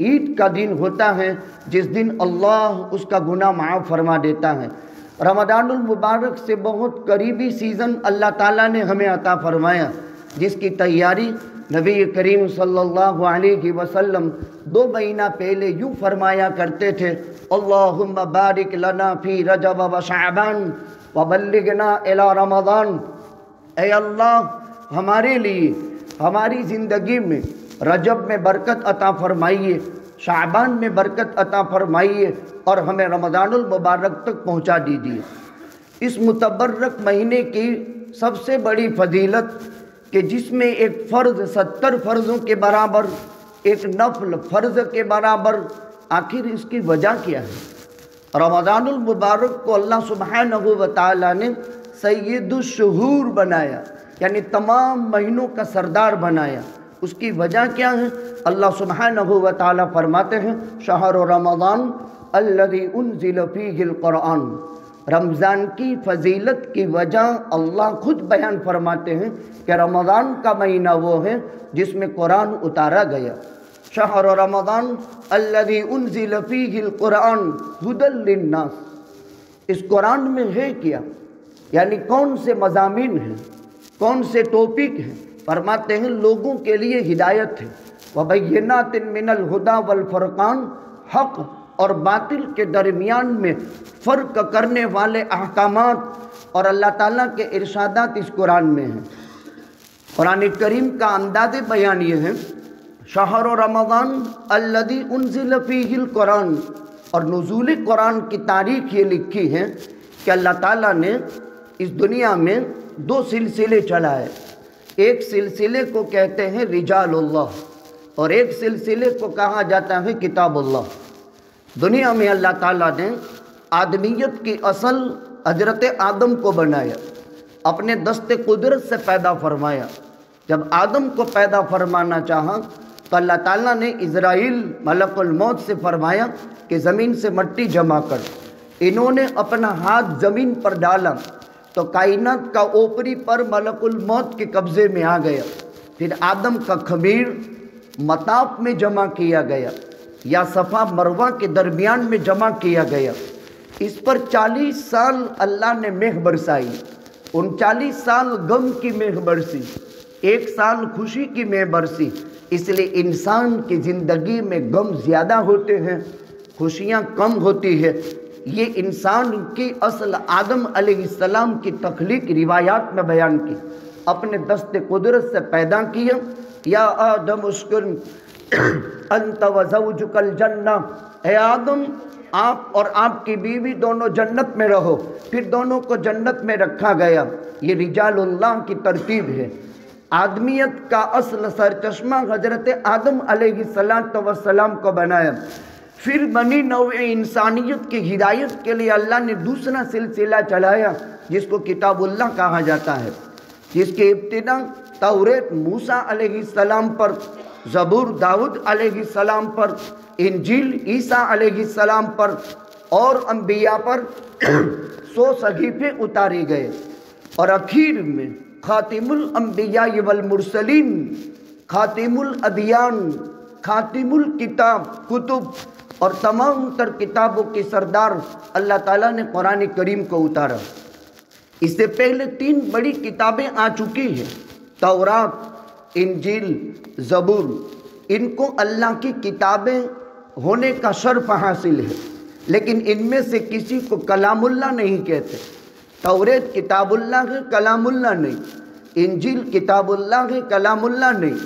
عید کا دن ہوتا ہے جس دن اللہ اس کا گناہ معاف فرما دیتا ہے۔ رمضان المبارک سے بہت قریبی سیزن اللہ تعالیٰ نے ہمیں عطا فرمایا، جس کی تیاری نبی کریم صلی اللہ علیہ وسلم 2 مہینہ پہلے یوں فرمایا کرتے تھے: اللہم بارک لنا فی رجب و شعبان وبلغنا الی رمضان۔ اے اللہ، ہمارے لیے ہماری زندگی میں رجب میں برکت عطا فرمائیے، شعبان میں برکت عطا فرمائیے، اور ہمیں رمضان المبارک تک پہنچا دیجیے۔ اس متبرک مہینے کی سب سے بڑی فضیلت کہ جس میں ایک فرض 70 فرضوں کے برابر، ایک نفل فرض کے برابر، آخر اس کی وجہ کیا ہے؟ رمضان المبارک کو اللہ سبحانہ و تعالیٰ نے سید الشہور بنایا، یعنی تمام مہینوں کا سردار بنایا۔ اس کی وجہ کیا ہے؟ اللہ سبحانہ و تعالیٰ فرماتے ہیں: شہر رمضان الذی انزل فیہ القرآن۔ رمضان کی فضیلت کی وجہ اللہ خود بیان فرماتے ہیں کہ رمضان کا مہینہ وہ ہے جس میں قرآن اتارا گیا۔ شہر رمضان الذی انزل فیہ القرآن ھدی للناس۔ اس قرآن میں ہے کیا؟ یعنی کون سے مضامین ہیں، کون سے ٹاپک ہیں؟ فرماتے ہیں لوگوں کے لیے ہدایت ہے۔ وبینات من الہدی والفرقان، حق اور باطل کے درمیان میں فرق کرنے والے احکامات اور اللہ تعالیٰ کے ارشادات اس قرآن میں ہیں۔ قرآن کریم کا انداز بیان یہ ہے: شہر رمضان الذی انزل فیہ القرآن، اور نزول قرآن کی تاریخ یہ لکھی ہے کہ اللہ تعالیٰ نے اس دنیا میں 2 سلسلے چلائے۔ ایک سلسلے کو کہتے ہیں رجال اللہ، اور ایک سلسلے کو کہا جاتا ہے کتاب اللہ۔ دنیا میں اللہ تعالیٰ نے آدمیت کی اصل حضرت آدم کو بنایا، اپنے دست قدرت سے پیدا فرمایا۔ جب آدم کو پیدا فرمانا چاہا تو اللہ تعالیٰ نے اسرائیل ملک الموت سے فرمایا کہ زمین سے مٹی جمع کر۔ انہوں نے اپنا ہاتھ زمین پر ڈالا تو کائنات کا اوپری پر ملک الموت کے قبضے میں آ گیا۔ پھر آدم کا خمیر مطاف میں جمع کیا گیا، یا صفا مروہ کے درمیان میں جمع کیا گیا۔ اس پر 40 سال اللہ نے مہ برسائی، 39 سال غم کی مہ برسی، 1 سال خوشی کی مہ برسی۔ اس لیے انسان کی زندگی میں غم زیادہ ہوتے ہیں، خوشیاں کم ہوتی ہے۔ یہ انسان کی اصل آدم علیہ السلام کی تخلیق روایات میں بیان کی۔ اپنے دست قدرت سے پیدا کیا۔ یا آدم اسکن انت وزوجک الجنہ، اے آدم آپ اور آپ کی بیوی دونوں جنت میں رہو۔ پھر دونوں کو جنت میں رکھا گیا۔ یہ رجال اللہ کی ترتیب ہے۔ آدمیت کا اصل سرچشمہ حضرت آدم علیہ السلام کو بنایا۔ پھر بنی نوع انسانیت کی ہدایت کے لیے اللہ نے دوسرا سلسلہ چلایا جس کو کتاب اللہ کہا جاتا ہے، جس کی ابتدا توریت موسیٰ علیہ السلام پر، زبور داؤد علیہ السلام پر، انجیل عیسیٰ علیہ السلام پر، اور انبیاء پر 100 صحیفے اتارے گئے، اور اخیر میں خاتم الانبیاء والمرسلین، خاتم الادیان، خاتم الکتاب کتب اور تمام تر کتابوں کی سردار اللہ تعالیٰ نے قرآن کریم کو اتارا۔ اس سے پہلے 3 بڑی کتابیں آ چکی ہیں، تورات، انجیل، زبور۔ ان کو اللہ کی کتابیں ہونے کا شرف حاصل ہے، لیکن ان میں سے کسی کو کلام اللہ نہیں کہتے۔ توریت کتاب اللہ ہے، کلام اللہ نہیں۔ انجیل کتاب اللہ ہے، کلام اللہ نہیں۔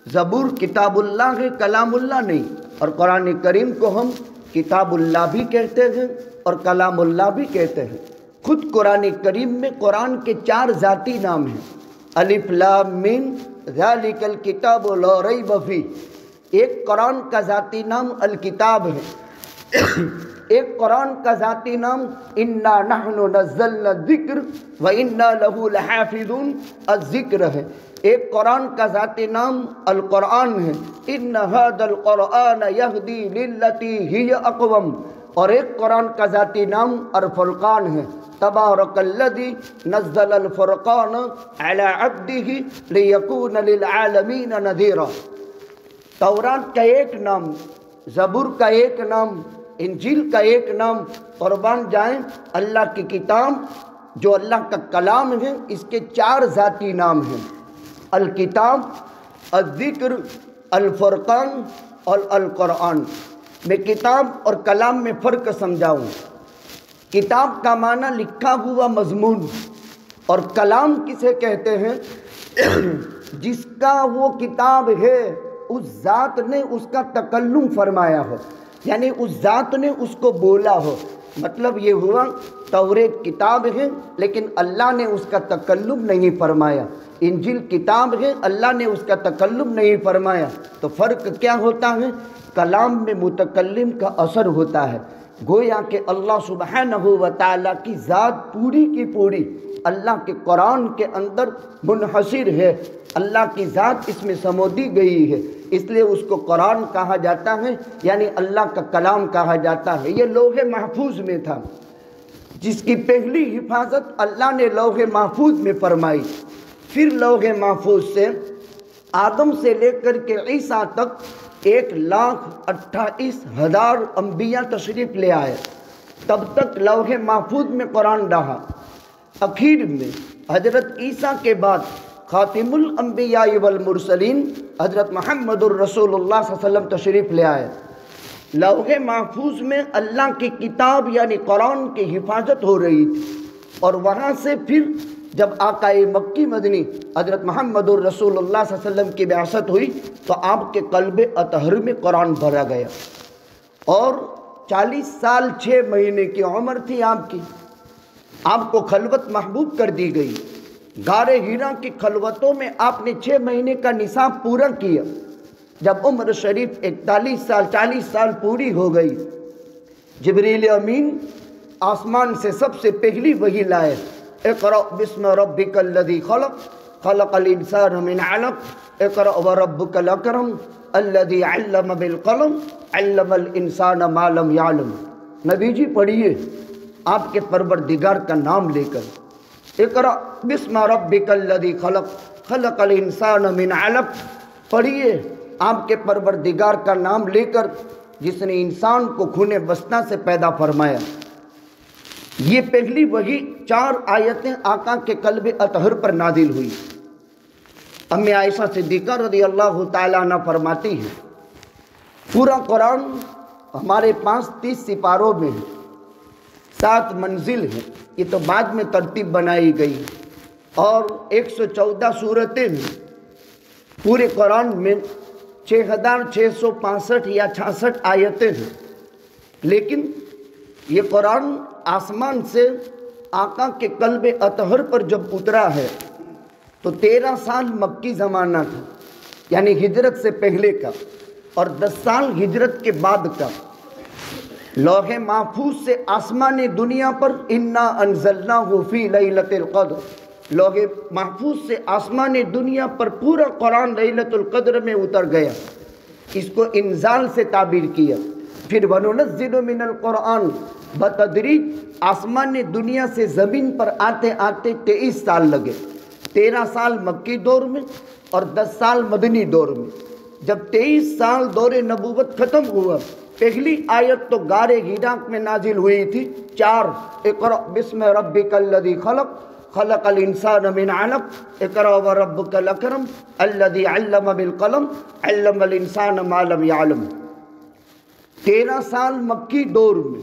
زبور کتاب اللہ ہے، کلام اللہ نہیں۔ اور قرآن کریم کو ہم کتاب اللہ بھی کہتے ہیں اور کلام اللہ بھی کہتے ہیں۔ خود قرآن کریم میں قرآن کے 4 ذاتی نام ہیں: الف لام میم ذالک الکتاب لا ریب فیہ۔ ایک قرآن کا ذاتی نام الکتاب ہے، ایک قرآن کا ذاتی نام انا نحن نزلنا الذکر وانا لہ لحافظون الذکر ہے۔ ایک قرآن کا ذاتی نام القرآن ہے، ان ھذا القرآن یہدی للتی ہی اقوم۔ اور ایک قرآن کا ذاتی نام الفرقان ہے، تبارک الذی نزل الفرقان علی عبدہ لیکون للعالمین نذیرا۔ تورات کا ایک نام زبور کا ایک نام، انجیل کا ایک نام، قربان جائیں اللہ کی کتاب جو اللہ کا کلام ہے اس کے 4 ذاتی نام ہیں، الکتاب، الذکر، الفرقان اور القرآن۔ میں کتاب اور کلام میں فرق سمجھاؤں۔ کتاب کا معنی لکھا ہوا مضمون، اور کلام کسے کہتے ہیں؟ جس کا وہ کتاب ہے اس ذات نے اس کا تکلم فرمایا ہو، یعنی اس ذات نے اس کو بولا ہو۔ مطلب یہ ہوا توریت کتاب ہے لیکن اللہ نے اس کا تکلم نہیں فرمایا، انجیل کتاب ہے اللہ نے اس کا تکلم نہیں فرمایا۔ تو فرق کیا ہوتا ہے؟ کلام میں متکلم کا اثر ہوتا ہے، گویا کہ اللہ سبحانہ و تعالیٰ کی ذات پوری کی پوری اللہ کے قرآن کے اندر منحصر ہے، اللہ کی ذات اس میں سمودی گئی ہے، اس لیے اس کو قرآن کہا جاتا ہے، یعنی اللہ کا کلام کہا جاتا ہے۔ یہ لوح محفوظ میں تھا، جس کی پہلی حفاظت اللہ نے لوح محفوظ میں فرمائی۔ پھر لوح محفوظ سے آدم سے لے کر کے عیسیٰ تک 1,28,000 انبیاء تشریف لے آئے، تب تک لوح محفوظ میں قرآن رہا۔ اخیر میں حضرت عیسیٰ کے بعد خاتم الانبیاء والمرسلین حضرت محمد الرسول اللہ صلی اللہ علیہ وسلم تشریف لے آئے۔ لوح محفوظ میں اللہ کی کتاب یعنی قرآن کی حفاظت ہو رہی تھی، اور وہاں سے پھر جب آقا مکی مدنی حضرت محمد الرسول اللہ صلی اللہ علیہ وسلم کی بعثت ہوئی تو آپ کے قلب اطہر میں قرآن بھرا گیا، اور 40 سال 6 مہینے کی عمر تھی آپ کی۔ آپ کو خلوت محبوب کر دی گئی، غار ہیرا کی خلوتوں میں آپ نے 6 مہینے کا نصاب پورا کیا۔ جب عمر شریف 41 سال 40 سال پوری ہو گئی، جبریل امین آسمان سے سب سے پہلی وحی لائے، اقرأ بسم ربک الذی خلق خلق الانسان من علق اقرأ وربک الاکرم الذی علم بالقلم علم الانسان ما لم یعلم۔ نبی جی پڑھیے آپ کے پروردگار کا نام لے کر، اقرأ بسم ربک الذی خلق خلق الانسان من علق، پڑھیے آپ کے پروردگار کا نام لے کر جس نے انسان کو خون بستہ سے پیدا فرمایا۔ یہ پہلی وحی 4 آیتیں آقا کے قلب اطہر پر نازل ہوئی۔ امی عائشہ صدیقہ رضی اللہ تعالیٰ عنہ فرماتی ہیں پورا قرآن ہمارے پاس 30 سپاروں میں ہے، 7 منزل ہیں، یہ تو بعد میں ترتیب بنائی گئی، اور 114 سورتیں ہیں۔ پورے قرآن میں 6,665 یا 66 آیتیں ہیں، لیکن یہ قرآن آسمان سے آقا کے قلب اطہر پر جب اترا ہے تو 13 سال مکی زمانہ تھا، یعنی ہجرت سے پہلے کا، اور 10 سال ہجرت کے بعد کا۔ لوح محفوظ سے آسمان دنیا پر انا انزلناہ فی لیلۃ القدر، لوح محفوظ سے آسمان دنیا پر پورا قرآن لیلۃ القدر میں اتر گیا، اس کو انزال سے تعبیر کیا۔ پھر وَنُنَزِّلُ مِنَ الْقُرْآنِ بتدریج آسمان دنیا سے زمین پر آتے آتے 23 سال لگے، 13 سال مکی دور میں اور 10 سال مدنی دور میں۔ جب 23 سال دور نبوت ختم ہوا، پہلی آیت تو غار ہیرا میں نازل ہوئی تھی 4، اقرأ بسم ربک الذی خلق خلق الانسان من علق اقرأ وربک الاکرم الذی علم بالقلم علم الانسان ما لم یعلم۔ 13 سال مکی دور میں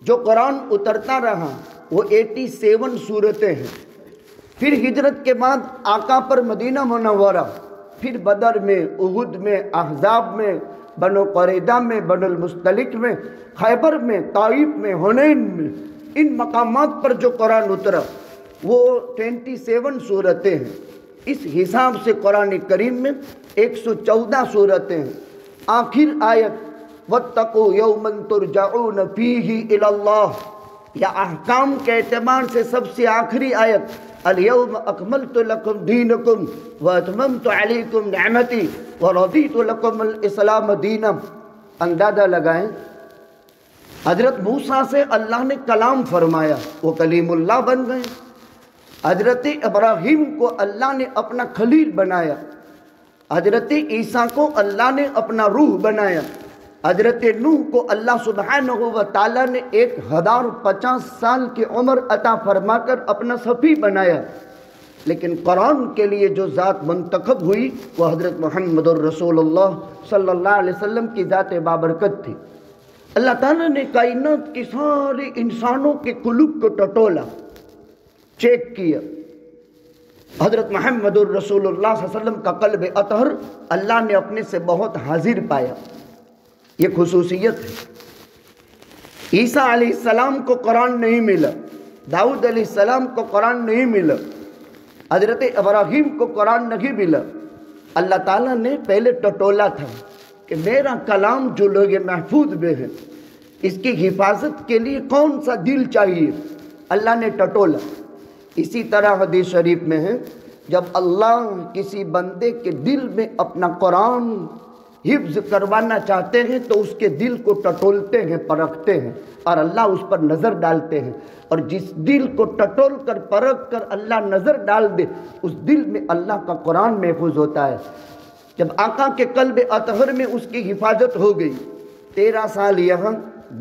جو قرآن اترتا رہا وہ 87 سورتیں ہیں۔ پھر ہجرت کے بعد آقا پر مدینہ منورہ، پھر بدر میں، احد میں، احزاب میں، بنو قریظہ میں، بنو المصطلق میں، خیبر میں، طائف میں، حنین میں، ان مقامات پر جو قرآن اترا وہ 27 سورتیں ہیں۔ اس حساب سے قرآن کریم میں 114 سورتیں ہیں۔ آخر آیت وَاتَّقُوا يَوْمًا تُرْجَعُونَ فِيهِ إِلَى اللَّهِ، یا احکام کے اعتبار سے سب سے آخری آیت الْيَوْمَ أَكْمَلْتُ لَكُمْ دِينَكُمْ وَأَتْمَمْتُ عَلَيْكُمْ نِعْمَتِي وَرَضِيتُ لَكُمُ الْإِسْلَامَ دِينًا۔ اندازہ لگائیں، حضرت موسیٰ سے اللہ نے کلام فرمایا، وہ کلیم اللہ بن گئے۔ حضرت ابراہیم کو اللہ نے اپنا خلیل بنایا، حضرت عیسیٰ کو اللہ نے اپنا روح بنایا، حضرت نوح کو اللہ سبحانہ و تعالیٰ نے 1050 سال کی عمر عطا فرما کر اپنا صفی بنایا، لیکن قرآن کے لیے جو ذات منتخب ہوئی وہ حضرت محمد الرسول اللہ صلی اللہ علیہ وسلم کی ذات بابرکت تھی۔ اللہ تعالیٰ نے کائنات کی سارے انسانوں کے قلوب کو ٹٹولا، چیک کیا۔ حضرت محمد الرسول اللہ صلی اللہ علیہ وسلم کا قلب اطہر اللہ نے اپنے سے بہت حاضر پایا، یہ خصوصیت ہے۔ عیسیٰ علیہ السلام کو قرآن نہیں ملا، داؤد علیہ السلام کو قرآن نہیں ملا، حضرت ابراہیم کو قرآن نہیں ملا۔ اللہ تعالیٰ نے پہلے ٹٹولا تھا کہ میرا کلام جو لوگ محفوظ میں ہے اس کی حفاظت کے لیے کون سا دل چاہیے، اللہ نے ٹٹولا۔ اسی طرح حدیث شریف میں ہے جب اللہ کسی بندے کے دل میں اپنا قرآن حفظ کروانا چاہتے ہیں تو اس کے دل کو ٹٹولتے ہیں، پرکھتے ہیں، اور اللہ اس پر نظر ڈالتے ہیں، اور جس دل کو ٹٹول کر پرکھ کر اللہ نظر ڈال دے اس دل میں اللہ کا قرآن محفوظ ہوتا ہے۔ جب آقا کے قلب اطہر میں اس کی حفاظت ہو گئی، 13 سال یہاں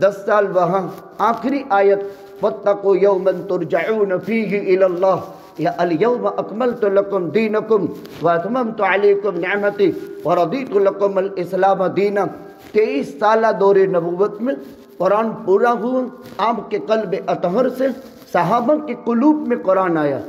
10 سال وہاں، آخری آیت وَاتَّقُوا يَوْمًا تُرْجَعُونَ فِيهِ إِلَى اللَّهِ یا الْيَوْمَ أَكْمَلْتُ لَكُمْ دِينَكُمْ وَأَتْمَمْتُ عَلَيْكُمْ نِعْمَتِي وَرَضِيتُ لَكُمُ الْإِسْلَامَ دِينًا۔ 23 سالہ دور نبوت میں قرآن پورا ہوا، آپ کے قلب اطہر سے صحابہ کے قلوب میں قرآن آیا،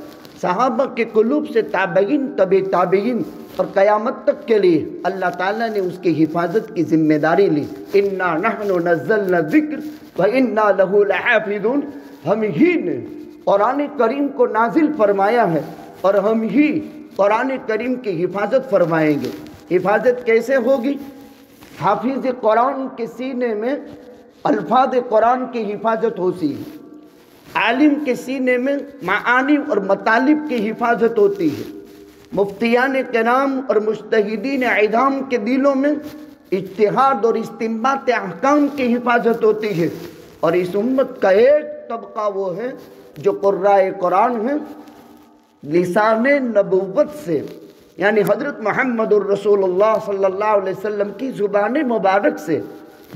صحابہ کے قلوب سے تابعین، طبع تابعین، اور قیامت تک کے لیے اللہ تعالیٰ نے اس کی حفاظت کی ذمہ داری لی۔ اِنَّا نَحْنُ نَزَّلْنَا الذِّكْرَ وَإِنَّا لَهُ لَحَافِظُونَ۔ ہم ہی نے قرآن کریم کو نازل فرمایا ہے اور ہم ہی قرآن کریم کی حفاظت فرمائیں گے۔ حفاظت کیسے ہوگی؟ حافظ قرآن کے سینے میں الفاظ قرآن کی حفاظت ہوتی ہے، عالم کے سینے میں معانی اور مطالب کی حفاظت ہوتی ہے، مفتیان کرام اور مجتہدین اعظام کے دلوں میں اجتہاد اور استنباط احکام کی حفاظت ہوتی ہے، اور اس امت کا ایک طبقہ وہ ہے جو قرائے قرآن ہیں، لسان نبوت سے یعنی حضرت محمد الرسول اللہ صلی اللہ علیہ وسلم کی زبان مبارک سے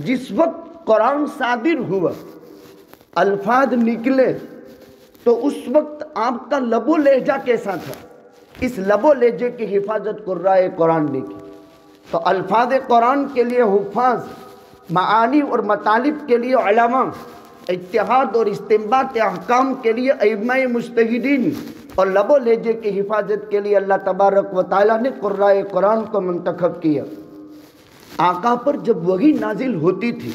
جس وقت قرآن صادر ہوا، الفاظ نکلے، تو اس وقت آپ کا لب و لہجہ کیسا تھا، اس لب و لہجے کی حفاظت قرائے قرآن نے کی۔ تو الفاظ قرآن کے لیے حفاظ، معانی اور مطالب کے لیے علماء، اجتہاد اور استنباط احکام کے لیے ائمہ مجتہدین، اور لب و لہجے کی حفاظت کے لیے اللہ تبارک و تعالیٰ نے قرائے قرآن کو منتخب کیا۔ آقا پر جب وحی نازل ہوتی تھی،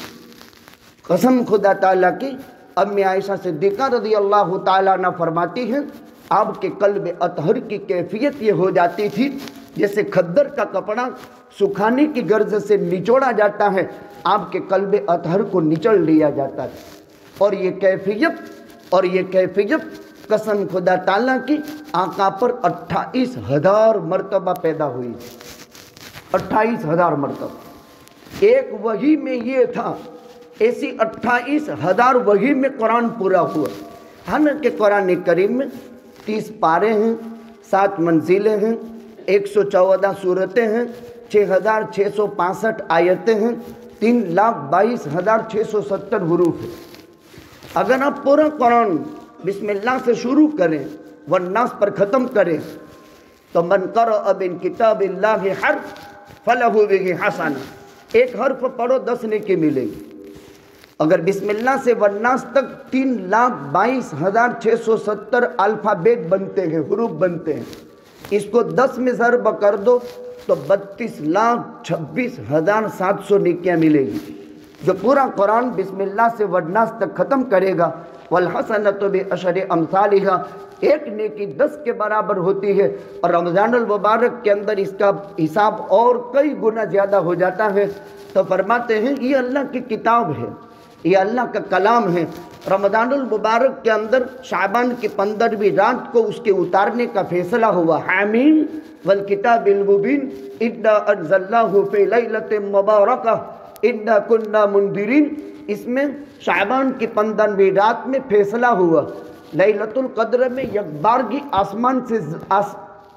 قسم خدا تعالیٰ کی، امی عائشہ صدیقہ رضی اللہ تعالیٰ عنہ فرماتی ہیں آپ کے قلب اطہر کی کیفیت یہ ہو جاتی تھی جیسے کھدر کا کپڑا سکھانے کی غرض سے نچوڑا جاتا ہے، آپ کے قلب اطہر کو نچڑ لیا جاتا تھا۔ اور یہ کیفیت قسم خدا تعالیٰ کی آقا پر 28,000 مرتبہ پیدا ہوئی، 28,000 مرتبہ۔ ایک وحی میں یہ تھا، ایسی 28,000 وحی میں قرآن پورا ہوا۔ حالانکہ قرآن کریم میں 30 پارے ہیں، 7 منزلیں ہیں، 114 سورتیں ہیں، 6,665 آیتیں ہیں، 3,22,670 حروف ہیں۔ اگر آپ پورا قرآن بسم اللہ سے شروع کریں والناس پر ختم کریں تو من قرأ من کتاب اللہ حرف فلہ بہ حسنہ، ایک حرف پڑھو 10 نیکی ملے گی۔ اگر بسم اللہ سے والناس تک 3,22,670 الفابیٹ بنتے ہیں، حروف بنتے ہیں، اس کو 10 میں ضرب کر دو تو 32,26,700 نیکیاں ملے گی۔ جو پورا قرآن بسم اللہ سے والناس تک ختم کرے گا، والحسنۃ بعشر امثالھا، ایک نیکی 10 کے برابر ہوتی ہے، اور رمضان المبارک کے اندر اس کا حساب اور کئی گنا زیادہ ہو جاتا ہے۔ تو فرماتے ہیں یہ اللہ کی کتاب ہے، یہ اللہ کا کلام ہے۔ رمضان المبارک کے اندر شعبان کی 15ویں رات کو اس کے اتارنے کا فیصلہ ہوا۔ حامیم والکتاب المبین انا انزلناہ فی لیلۃ مبارکہ انا کنا منذرین، اس میں شعبان کی 15ویں رات میں فیصلہ ہوا۔ لیلۃ القدر میں یک بارگی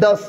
10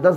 10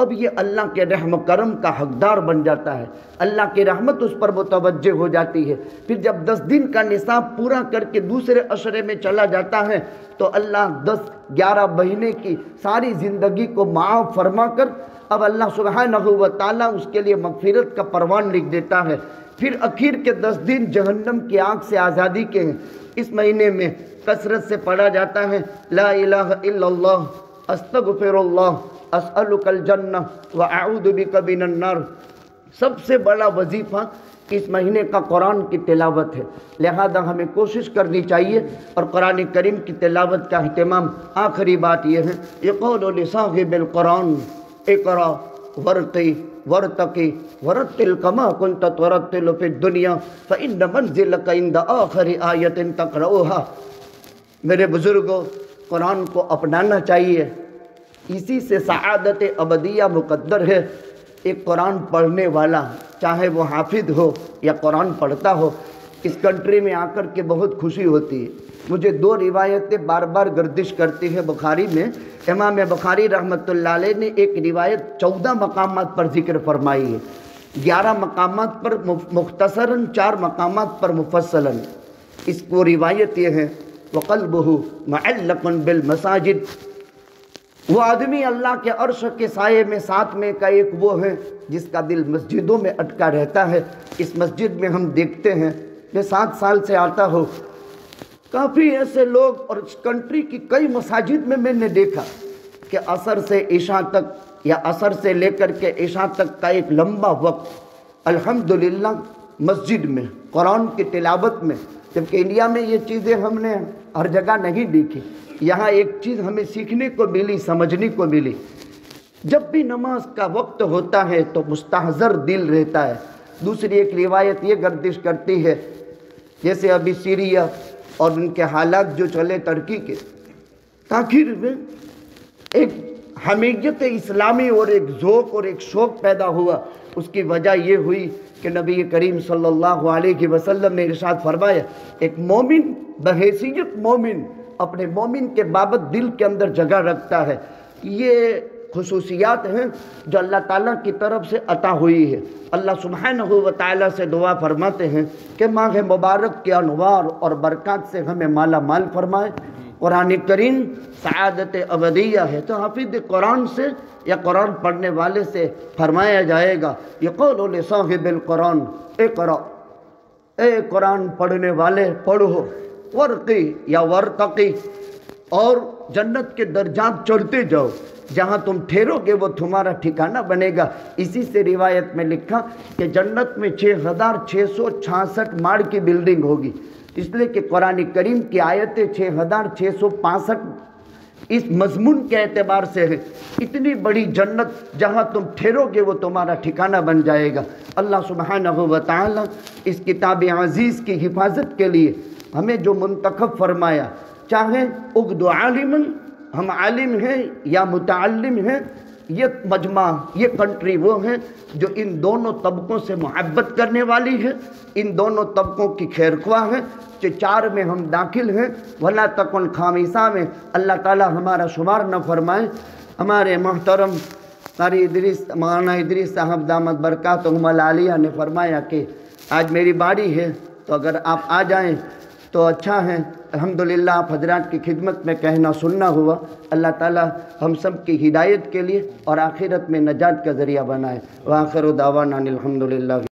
اب یہ اللہ کے رحم و کرم کا حقدار بن جاتا ہے، اللہ کی رحمت اس پر متوجہ ہو جاتی ہے۔ پھر جب 10 دن کا نصاب پورا کر کے دوسرے عشرے میں چلا جاتا ہے تو اللہ 10-11 مہینے کی ساری زندگی کو معاف فرما کر اب اللہ سبحانہ و تعالیٰ اس کے لیے مغفرت کا پروان لکھ دیتا ہے۔ پھر اخیر کے 10 دن جہنم کی آگ سے آزادی کے ہیں۔ اس مہینے میں کثرت سے پڑھا جاتا ہے لا الہ الا اللہ، استغفر اللہ، اسألک الجنہ واعوذ بک من النار۔ سب سے بڑا وظیفہ اس مہینے کا قرآن کی تلاوت ہے، لہذا ہمیں کوشش کرنی چاہیے اور قرآن کریم کی تلاوت کا اہتمام۔ آخری بات یہ ہے، یقول لصاحب القرآن اقرأ ورقی ورتقی ورتل کما کنت ترتل فی الدنیا فإن منزلک عند آخر آیت تقرأها۔ میرے بزرگوں، قرآن کو اپنانا چاہیے، اسی سے سعادت ابدیہ مقدر ہے۔ ایک قرآن پڑھنے والا، چاہے وہ حافظ ہو یا قرآن پڑھتا ہو، اس کنٹری میں آ کر کے بہت خوشی ہوتی ہے۔ مجھے 2 روایتیں بار بار گردش کرتی ہے بخاری میں۔ امام بخاری رحمۃ اللہ علیہ نے ایک روایت 14 مقامات پر ذکر فرمائی ہے، 11 مقامات پر مختصراً، 4 مقامات پر مفصلاً۔ اس کو روایت یہ ہے، وَقَلْبُهُ مُعَلَّقٌ بِالْمَسَاجِدِ، وہ آدمی اللہ کے عرش کے سائے میں 7 میں کا ایک وہ ہے جس کا دل مسجدوں میں اٹکا رہتا ہے۔ اس مسجد میں ہم دیکھتے ہیں، میں 7 سال سے آتا ہوں، کافی ایسے لوگ، اور اس کنٹری کی کئی مساجد میں نے دیکھا کہ عصر سے عشاء تک یا عصر سے لے کر کے عشاء تک کا ایک لمبا وقت الحمدللہ مسجد میں قرآن کی تلاوت میں، جبکہ انڈیا میں یہ چیزیں ہم نے ہر جگہ نہیں دیکھی۔ یہاں ایک چیز ہمیں سیکھنے کو ملی، سمجھنے کو ملی، جب بھی نماز کا وقت ہوتا ہے تو مستحضر دل رہتا ہے۔ دوسری ایک روایت یہ گردش کرتی ہے، جیسے ابھی سیریا اور ان کے حالات جو چلے ترکی کے، تاخیر میں ایک حمیت اسلامی اور ایک ذوق اور ایک شوق پیدا ہوا۔ اس کی وجہ یہ ہوئی کہ نبی کریم صلی اللہ علیہ وسلم نے ارشاد فرمایا، ایک مومن بحیثیت مومن اپنے مومن کے بابت دل کے اندر جگہ رکھتا ہے۔ یہ خصوصیات ہیں جو اللہ تعالیٰ کی طرف سے عطا ہوئی ہے۔ اللہ سبحانہ و تعالیٰ سے دعا فرماتے ہیں کہ ماہ مبارک کے انوار اور برکات سے ہمیں مالا مال فرمائے۔ قرآن کریم سعادت ابدیہ ہے، تو حافظ قرآن سے یا قرآن پڑھنے والے سے فرمایا جائے گا، یقول لصاحب القرآن اقرأ، اے قرآن پڑھنے والے پڑھو، ورقی یا ورتقی، اور جنت کے درجات چڑھتے جاؤ، جہاں تم ٹھہرو گے وہ تمہارا ٹھکانہ بنے گا۔ اسی سے روایت میں لکھا کہ جنت میں 6666 ماڑ کی بلڈنگ ہوگی، اس لیے کہ قرآن کریم کی آیتیں 6665 اس مضمون کے اعتبار سے ہے۔ اتنی بڑی جنت جہاں تم ٹھہرو گے وہ تمہارا ٹھکانہ بن جائے گا۔ اللہ سبحانہ و تعالی اس کتاب عزیز کی حفاظت کے لیے ہمیں جو منتخب فرمایا، چاہے اغد عالمن، ہم عالم ہیں یا متعلم ہیں، یہ مجمع، یہ کنٹری وہ ہے جو ان دونوں طبقوں سے محبت کرنے والی ہے، ان دونوں طبقوں کی خیر خواہ ہے، کہ 4 میں ہم داخل ہیں، ولا تکن خامسہ میں اللہ تعالی ہمارا شمار نہ فرمائے۔ ہمارے محترم قاری مولانا ادریس صاحب دامت برکاتہم العالیہ نے فرمایا کہ آج میری باری ہے، تو اگر آپ آ جائیں تو اچھا ہے۔ الحمدللہ آپ حضرات کی خدمت میں کہنا سننا ہوا۔ اللہ تعالی ہم سب کی ہدایت کے لیے اور آخرت میں نجات کا ذریعہ بنائے۔ وآخر دعوانا الحمدللہ۔